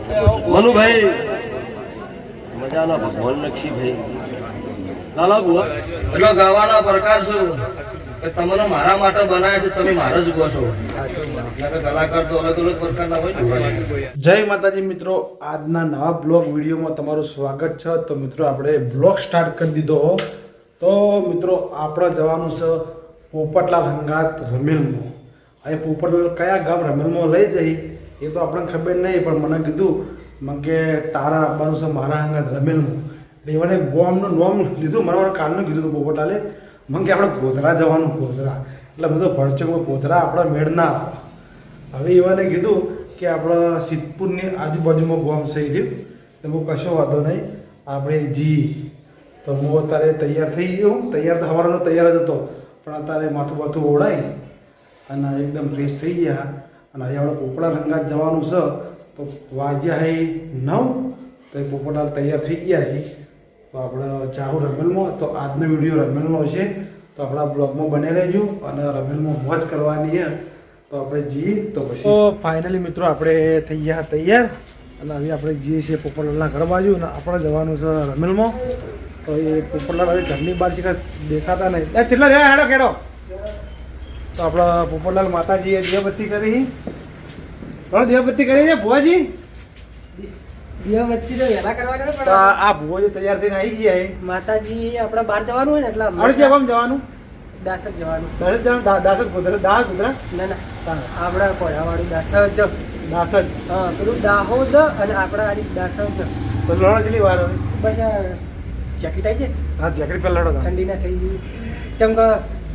મનુભાઈ મજાના ભગવાન લક્ષી ભાઈ લાલા બુઆ એટલો ગાવાના પ્રકાર છું કે તમને મારા માટે બનાવે છે, તમે મારા જ ગો છો. કલાકાર તો અલગ અલગ પ્રકારના હોય. જય માતાજી મિત્રો, આજના નવા બ્લોગ વિડીયોમાં તમારું સ્વાગત છે. તો મિત્રો આપણે બ્લોગ સ્ટાર્ટ કરી દીધો. તો મિત્રો આપણે જવાનું છે પોપટલાલ હંગાત રમેલમાં. અહીં પોપટલાલ કયા ગામ રમેલમાં લઈ જઈ એ તો આપણને ખબર નહીં, પણ મને કીધું મને કે તારા આવવાનું છે મારા હંગાત રમેલમાં. એટલે એવાને ગોમનું નામ લીધું, મને કાલનું કીધું હતું પોપટલાલે. મને કે આપણે ગોધરા જવાનું, ગોધરા. એટલે બધો ભરચકમાં ગોધરા આપણા મેળ ના આવે. હવે એવાને કીધું કે આપણા સિદ્ધપુરની આજુબાજુમાં ગોમ છે રહ્યું, એટલે હું કશો વાંધો નહીં આપણે જી. તો હું અત્યારે તૈયાર થઈ ગયો. તૈયાર તો સવારનો તૈયાર જ હતો, પણ અત્યારે માથું બાથું ઓળાઈ અને એકદમ ફ્રેશ થઈ ગયા. અને હવે આપણે પોપટલાલ હંગાત જવાનું છે. તો વાગ્યા હે 9, તો એ પોપટલાલ તૈયાર થઈ ગયા છે. તો આપણે જાહુ રમેલમાં. તો આજનો વિડીયો રમેલમાં હશે, તો આપણા બ્લોગમાં બને રહેજો અને રમેલમાં મોજ કરવાની છે. તો આપણે જઈએ તો પછી. તો ફાઇનલી મિત્રો આપણે થઈ ગયા તૈયાર અને હવે આપણે જઈએ છીએ પોપટલાલના ઘર બાજુ અને આપણે જવાનું છે રમેલમાં. તો એ પોપટલાલ હવે ઘરની બહાર છે દેખાતા નહીં. કેટલા રહ્યા હેડો ખેડો. તો આપણા પોપટલાલ માતાજીએ દીવાબત્તી કરી. દીવાબત્તી કરી છે ભુવાજી. દીવાબત્તી તો વહેલા કરવાની તો આ ભુવાજી તૈયાર થઈને આવી ગયા. માતાજી આપણે બહાર જવાનું હોય ને એટલે આપણે કેમ જવાનું? દાસક જવાનું. દાસક ગોધરા. દાસ ગોધરા ના ના આપણા કોળાવાળું દાસક જ. દાસક. હા પેલું દાહોદ અને આપણા આરી દાસક જ. તો લડો કેટલી વાર હવે? બસ જેકેટ આવી જાય. હા જેકેટ પહેલા લડો. ઠંડી ના થઈ ગઈ. ચમ કે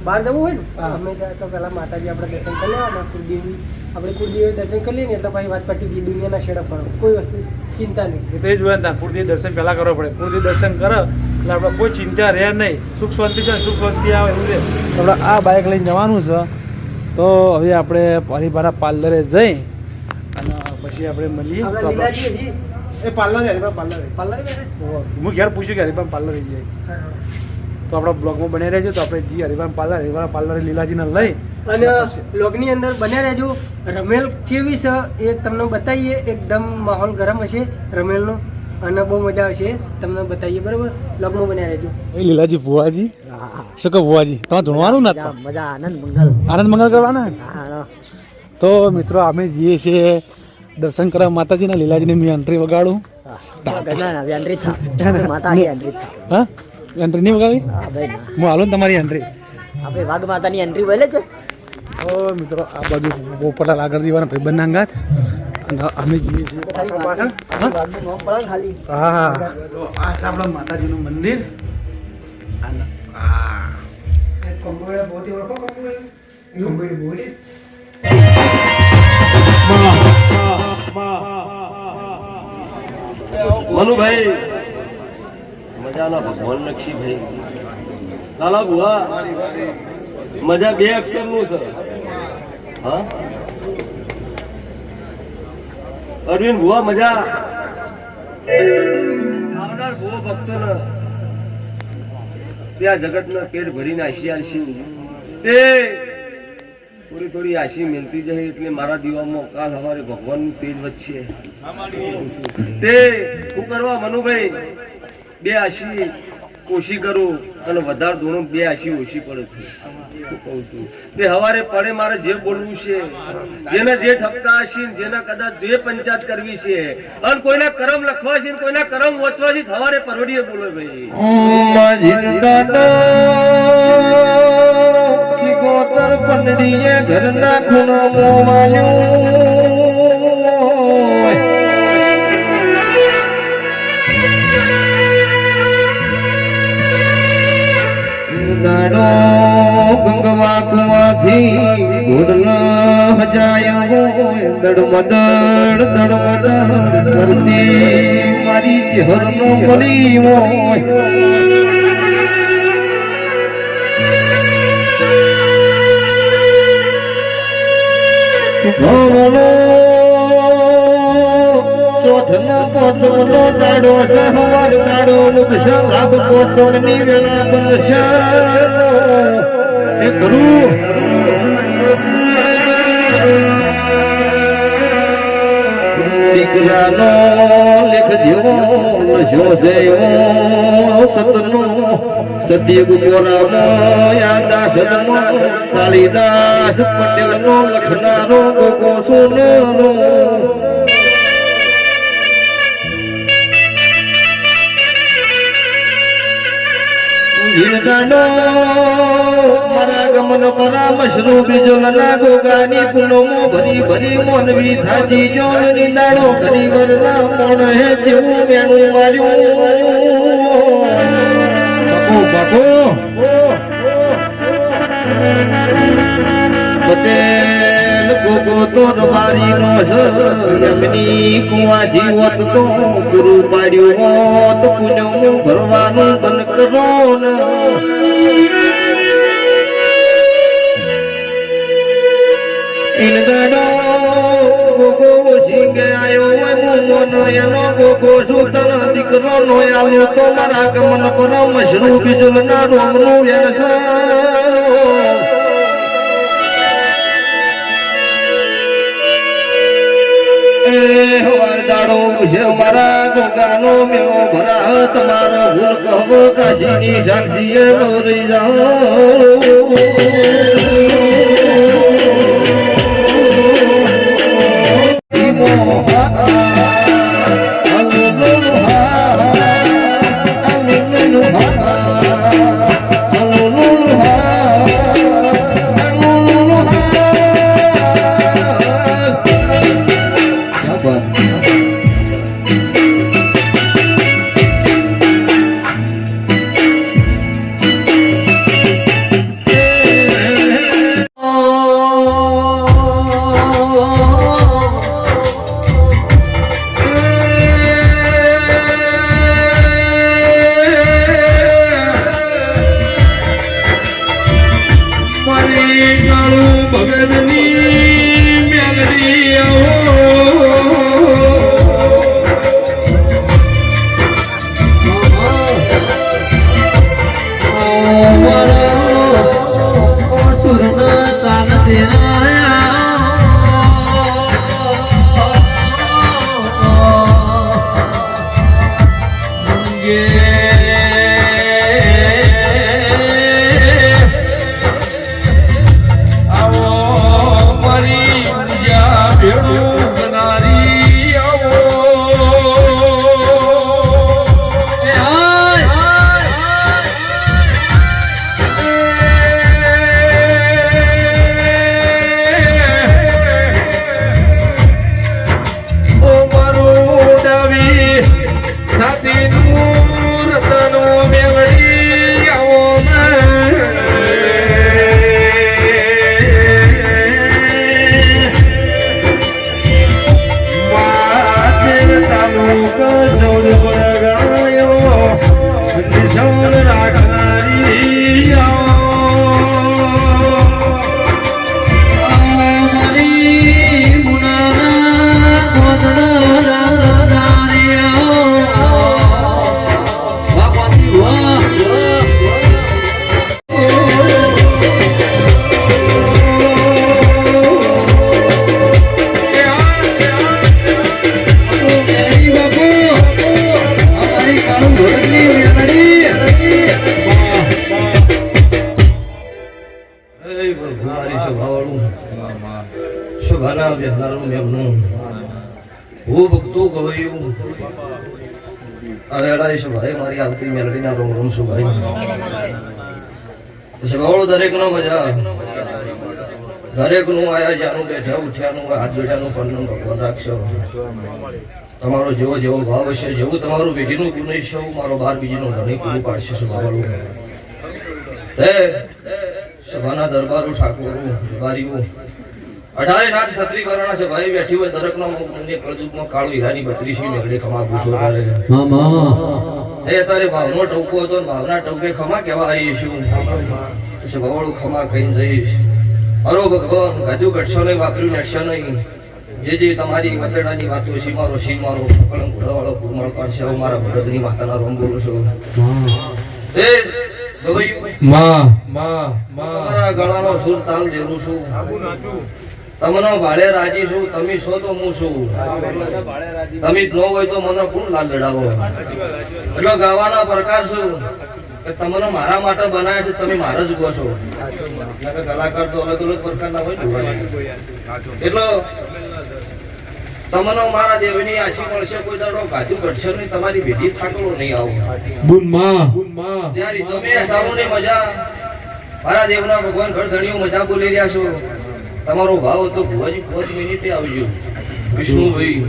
બહાર જવું હોય ને હા. હંમેશા તો પહેલા માતાજી આપણે દર્શન કરી લેવાના. કુળદેવી આપણે કુળદેવી દર્શન કરી લઈએ ને એટલે પછી વાત પટી ગઈ. દુનિયાના શેડા ફરો, કોઈ વસ્તુ ચિંતા નહીં. એ તો એ જોયા હતા કુળદેવી દર્શન પહેલા કરવા પડે. કુળદેવી દર્શન કરો એટલે આપણે કોઈ ચિંતા રહે નહીં. સુખ શાંતિ છે, સુખ શાંતિ આવે એવું રહે. આપણે આ બાઇક લઈને જવાનું છે. તો હવે આપણે હરિભારા પાર્લરે જઈ અને પછી આપણે મળીએ. આપણે લીલાજી હજી એ પાર્લર હરિભા પાર્લર. પાર્લર બેસે. હું ઘેર પૂછ્યું કે હરિભા પાર્લર જાય. તો આપણા બ્લોગમાં બની રહેજો. તો આપણે જી હરિભા પાર્લર, હરિભા પાર્લર લીલાજીને લઈ અને બ્લોગની અંદર બન્યા રહેજો. રમેલ કેવી છે એ તમને બતાવીએ. એકદમ માહોલ ગરમ હશે રમેલનો અને બહુ મજા આવશે. તમને બતાવીએ બરાબર. બ્લોગમાં બન્યા રહેજો. એ લીલાજી ભુવાજી શું કહો ભુવાજી તમે ધૂણવાનું ને? મજા આનંદ મંગલ. આનંદ મંગલ કરવાના. તો મિત્રો અમે જઈએ છીએ દર્શન કરવા માતાજીના. લીલાજીને મેં એન્ટ્રી વગાડું. હા એન્ટ્રી નહીં વગાડી? હું હાલું ને તમારી એન્ટ્રી. આપણે વાઘ માતાની એન્ટ્રી બોલે છે. તો મિત્રો આ બાજુ પોપટલાલ આગળ જવાના ભાઈબંધના અંગાત અને અમે જઈએ છીએ પાછળ. હા તો આ છે આપણા માતાજીનું મંદિર. અને આ મનુભાઈ મજાના ભગવાન લક્ષી ભાઈ લાલા બુઆ મજા 2 અક્ષરનું છે. હા અરવિંદ બુઆ મજા આવનાર બહુ ભક્તોને ત્યાં જગતના પેટ ભરીને આશી આલશી તે થોડી થોડી આશી મિલતી જાય. એટલે મારા દીવામાં કાલ સવારે ભગવાનનું તેજ વધશે. તે શું કરવા મનુભાઈ 2 આશી ઓછી કરું અને વધારે ધોરણ 2 આશી ઓછી પડે છે. શું કહું છું તે સવારે પડે મારે જે બોલવું છે, જેને જે ઠપકા હશે, જેને કદાચ જે પંચાયત કરવી છે અને કોઈના કરમ લખવા છે, કોઈના કરમ વાંચવા છે, સવારે પરવડીએ બોલે ભાઈ. શિકોતર પંડરીએ ઘરના ખૂણો ગાડો ગંગવા કુવાથી ઘોડલો હજાયો દડમદડ કરતી મારી ચહેરનો મળી હોય. ચોથનો પોચોનો દાડો છે, હવાર દાડો મુકશે લાભ પોચોની વેળા બનશે. એ કરું દીકરાનો લેખ જેવો નશો છે એવો સતનો સતયુગ મોરામાં દાસમાં કાલિદાસ પટેલનો લખનારો ગોગો સોનરો જીણદાનો મારા ગમન પરા મશરૂ બીજલના ગોગાની પુનમો ભરી ભરી મોનવી થાજી જોન નિંદાણો કરી વરના મોણ હે જેવું મેણું માર્યું બાપુ પટેલ ગોગો તો મારી નો એમની કુવાસી હોત તો ગુરુ પાડ્યું હોત પુણ્ય ભરવાનું બંધ કરો ને ઇનગાડો ગોગો સિંગે આયો મોનો એનો ગોગો સુતન દીકરો નો આલો તો મારા ગમન પર મશરૂ બીજલના રોમનું દાડો છે મારા ગોગાનો મેળો ભરા તમારો ભૂલ કહો કાશીની સાક્ષીએ રહી મારી આવતી મેલડીના રોમ રોમ સુભાઈ દરેક નો મજા દરેક નું આયા જાનું બેઠા ઉઠ્યાનું હાથ જોડ્યાનું પણ ભગવાન રાખશો તમારો જેવો જેવો ભાવ હશે જેવું તમારું પેઢીનું ગુણ છે મારો બાર બીજીનું ઘણી પૂરું પાડશે સભાવાળું સભાના દરબારો ઠાકોરો જુવારીઓ 18 નાથ છત્રી કરવાના છે ભાઈ બેઠી હોય દરેકના મુખની પ્રજુકમાં કાળું હીરાની બત્રીસી મેળડી ખમા પૂછો તારે એ તારે ભાવનો ટોકો હતો ભાવના ટોકે ખમા કેવા આવી છું સભાવાળું ખમા કહીને જઈશ અરો ભગવાન ગાજુ ઘટશો નહીં વાપર્યું નડશો નહીં જે જે તમારી વતડાની વાતો સીમારો કલંક ઘોડાવાળો પૂરમળ કાઢશે મારા ભગતની માતાના રોમ બોલું છું એ તમારા ગળાનો સુર તાલ દેવું છું તમને ભાડે રાજી છું, તમે છો તો હું છું. તમે જ ન હોય તો મને કોણ લાલ લડાવો. એટલે ગાવાના પ્રકાર શું કે તમને મારા માટે બનાવ્યા છે, તમે મારા જ ગો છો. કલાકાર તો અલગ અલગ પ્રકારના હોય ને. એટલે તમને મારા દેવની આશી મળશે, કોઈ દાડો ગાજુ ઘટશે નહીં, તમારી ભેટી થાકલો નહીં આવો. ત્યારે તમે સાઉને મજા મારા દેવના ભગવાન ઘરધણીઓ મજા બોલી રહ્યા છો. તમારો ભાવ હતો ભુવાજી 5 મિનિટે આવજો વિષ્ણુભાઈ,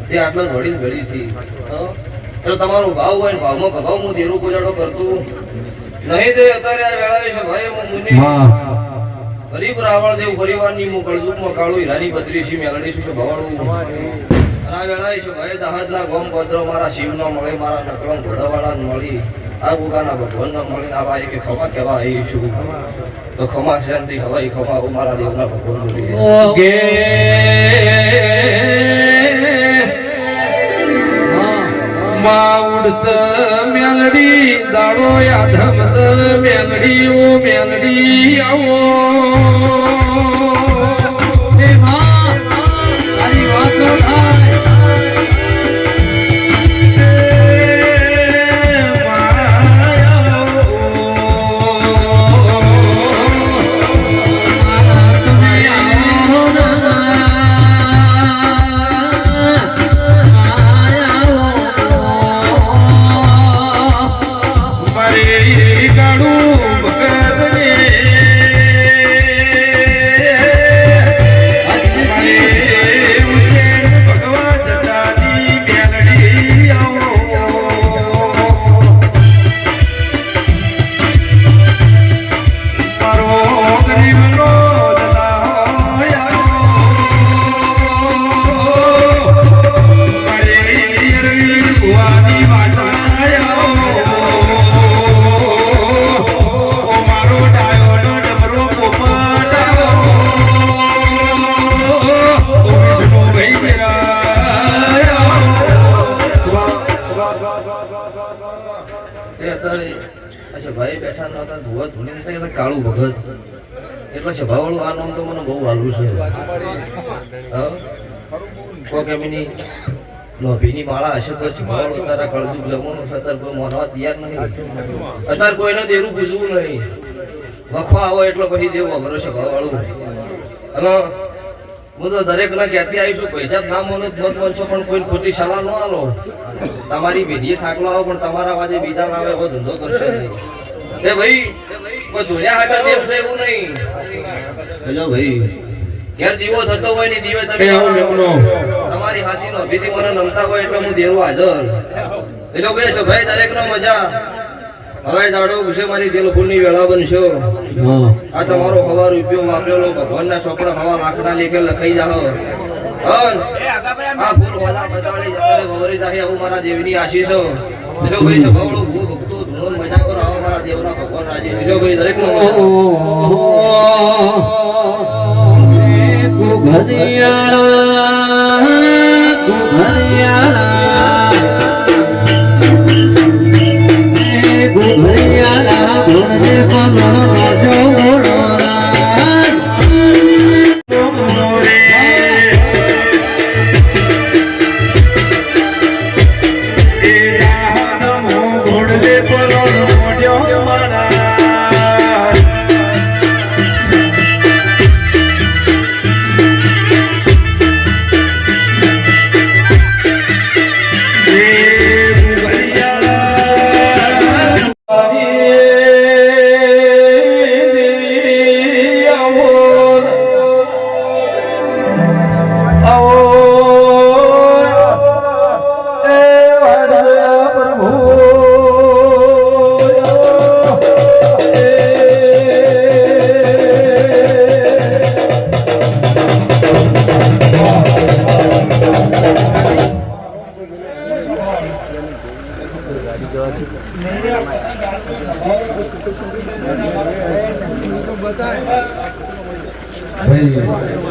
તે આટલા જ વળી ભેળીથી. એટલે તમારો ભાવ હોય ને ભાવમાં ભાવ હું દેરો કોજાડો કરતો નહીં. તે અત્યારે આ વેળાએ છે ભાઈ હું મુનિ ગરીબ રાવળ દેવ પરિવારની હું કળજુગમાં કાળું હીરાની બત્રીસી મેલડી છું ભવાડું. આ વેળાએ છે ભાઈ દહાદના ગોમ ગોત્ર મારા શિવનો મળે, મારા નકળમ ઘોડાવાળા મળી, આ ગુગાના ભગવાનના મળી. આ ભાઈ કે ખમા કેવા આવી છું તો ખમા શાંતિ હવાઈ ખમા મારા દેવના ભગવાન બોલી માઉડત મેલડી દાડો યાધમત મેલડી ઓ મેલડી આવો એ માં તારી વાતો થાય ભાઈ બેઠા નતા ભુવા ધૂણી થાય કાળું ભગત. એટલે સભાવાળું આ નામ તો મને બહુ વાલું છે. કોકેમીની લોભીની માળા હશે તો સભાવાળું તારા કળજુગ જમવાનું છે, અત્યારે કોઈ મોનવા તૈયાર નહીં. અત્યારે કોઈને દેરું પૂજવું નહીં. વખવા આવો એટલે પછી દેવું અઘરો સભાવાળું. અને હું તો દરેક ના કહેતી આવીશું પૈસા ના મોનો મત બનશો પણ કોઈ ખોટી સલાહ ન આલો. તમારી પેઢીએ થાકલો આવો પણ તમારા વાજે બીજા ના આવે એવો ધંધો કરશે નહીં. એ ભાઈ ધોળ્યા હાટા દેવ છે એવું નહીં. હેલો ભાઈ ઘેર દીવો થતો હોય ને દીવે તમે તમારી હાથી નો અભિથી મને નમતા હોય એટલે હું દેવું હાજર. એટલે ભાઈ છો ભાઈ દરેક નો મજા. હવે દાડો વિશે મારી દિલ ફૂલની વેળા બનશો. આ તમારો હવા રૂપિયો વાપરેલો ભગવાનના ચોપડા હવા લાખના લેખે લખાઈ જાઓ. આ ફૂલ વાલા બતાડી જયારે વવરી જાય આવું મારા દેવની આશીષ. જો ભાઈ સભાવળો ભૂ ભક્તો ધૂન મજા કરો આવો મારા દેવના ભગવાન રાજી. જો ભાઈ દરેક નો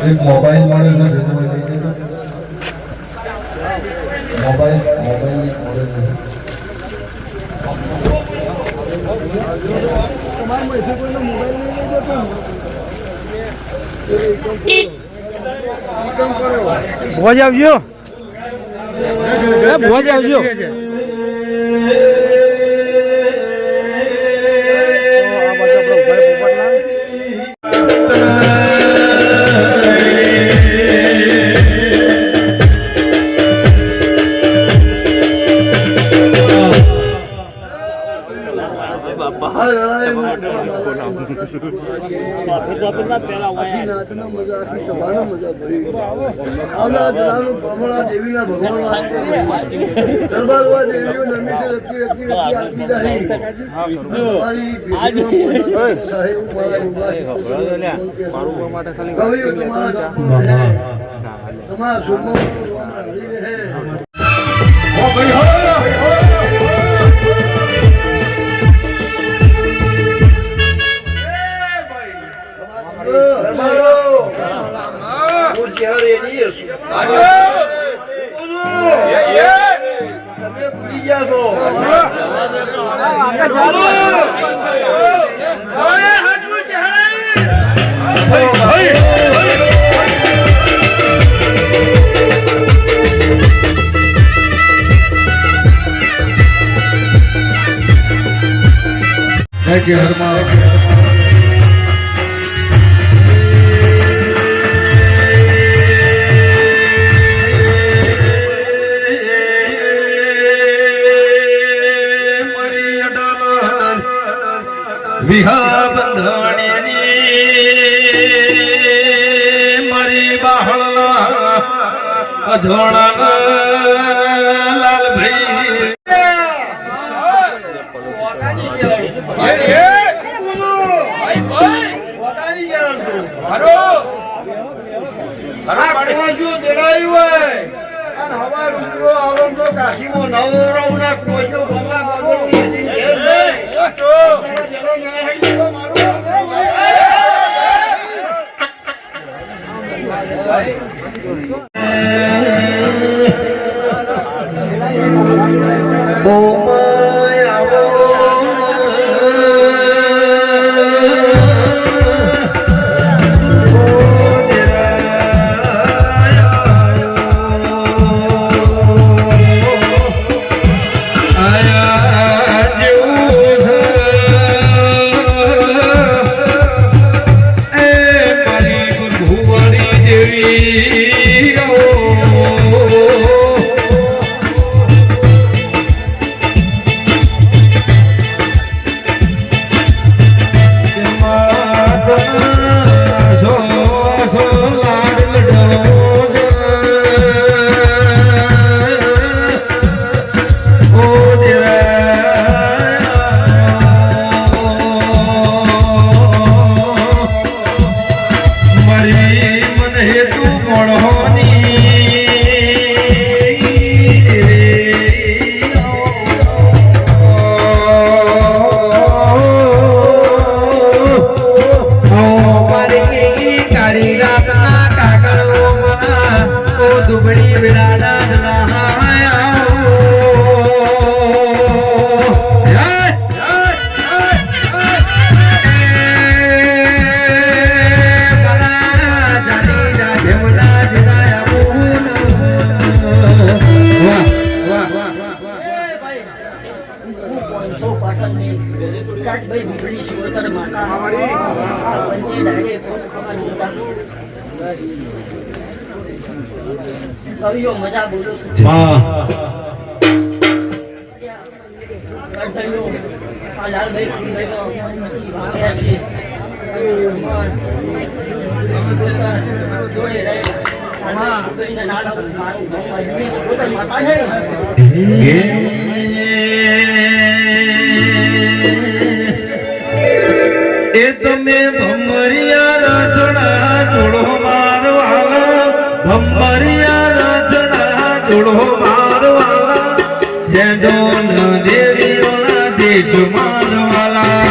એક મોબાઈલ મળે મોબાઈલ ભોજ આવજો ભોજ આવજો વિહા બંધણીની મારી બાહળના અજોણા લાલભાઈ મજા બોલો એ તમે ભમરિયા રચના જોડો મારવાલા ભમરિયા રચના જોડો મારવાલા જેડો દેવીઓના દેશ મારવાલા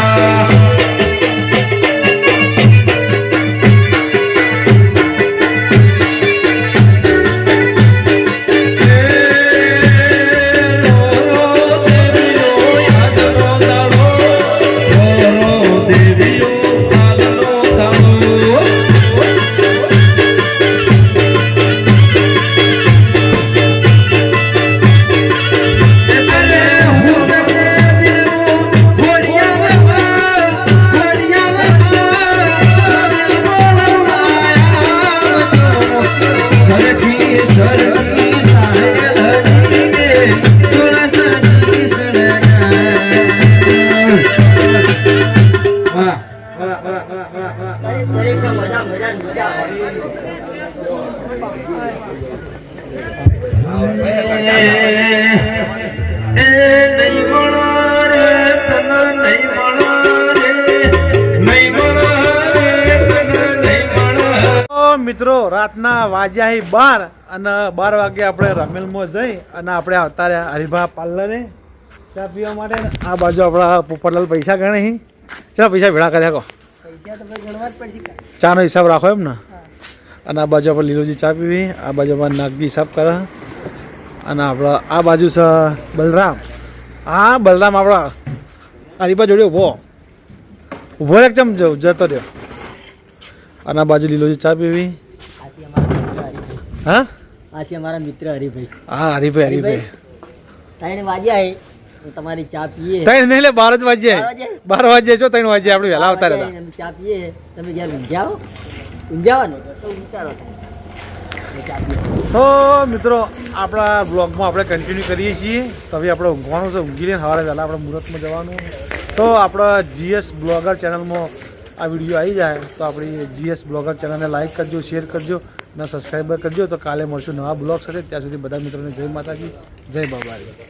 મિત્રો રાતના વાગ્યા 12 અને 12 વાગે આપણે રમેલમાં જઈ અને આપણે આવતા રહ્યા હરિભા પાર્લરે ચા પીવા માટે. આ બાજુ આપણા પોપટલાલ પૈસા ગણે ચા પૈસા ભેળા કર્યા કહો. પૈસા તો ભાઈ ગણવા જ પડશે. ચાનો હિસાબ રાખો એમ ને. અને આ બાજુ આપણે લીલોજી ચા પીવી, આ બાજુ આપણે નાગજી હિસાબ કરે અને આપણા આ બાજુ છે બલરામ. હા બલરામ આપણા હરિભા જોડે ઊભો એક ચમ જતો રહ્યો. અને આ બાજુ લીલોજી ચા પીવી. હા આથી અમારા મિત્ર હરિભાઈ. હા હરિભાઈ 3 વાગ્યા હે તમારી ચા પીએ. 3 નહીં લે 12 જ વાગ્યે. 12 વાગ્યે જો 3 વાગ્યે આપણે વહેલા આવતા રહેતા. ચા પીએ તમે ઘેર ઊંઝાવો ને તો વિચારો. તો મિત્રો આપણા બ્લોગમાં આપણે કન્ટિન્યુ કરીએ છીએ. તો હવે આપણે ઊંઘવાનું છે, ઊંઘી લઈને સવારે વહેલા આપણે મુહૂર્તમાં જવાનું. તો આપણા GS બ્લોગર ચેનલમાં આ વિડીયો આવી જાય તો આપણી GS બ્લોગર ચેનલને લાઈક કરજો, શેર કરજો અને સબસ્ક્રાઈબર કરજો. તો કાલે મળશું નવા બ્લોગ સાથે. ત્યાં સુધી બધા મિત્રોને જય માતાજી, જય બાબારી.